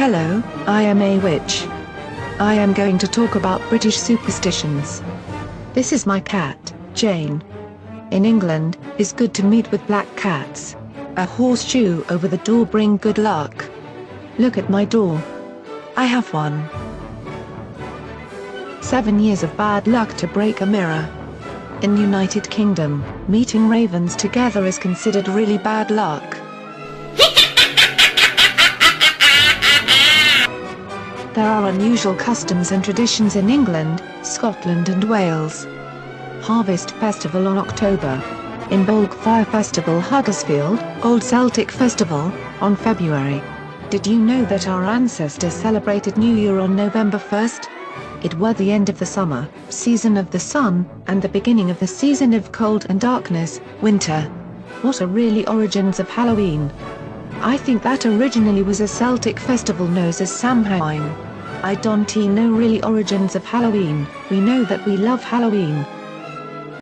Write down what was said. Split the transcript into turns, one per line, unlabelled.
Hello, I am a witch. I am going to talk about British superstitions. This is my cat, Jane. In England, it's good to meet with black cats. A horseshoe over the door bring good luck. Look at my door. I have one. 7 years of bad luck to break a mirror. In United Kingdom, meeting ravens together is considered really bad luck. There are unusual customs and traditions in England, Scotland and Wales. Harvest Festival on October. In Bolg Fire Festival Huddersfield, Old Celtic Festival, on February. Did you know that our ancestors celebrated New Year on November 1st? It were the end of the summer, season of the sun, and the beginning of the season of cold and darkness, winter. What are really origins of Halloween? I think that originally was a Celtic festival known as Samhain. I don't know really origins of Halloween. We know that we love Halloween.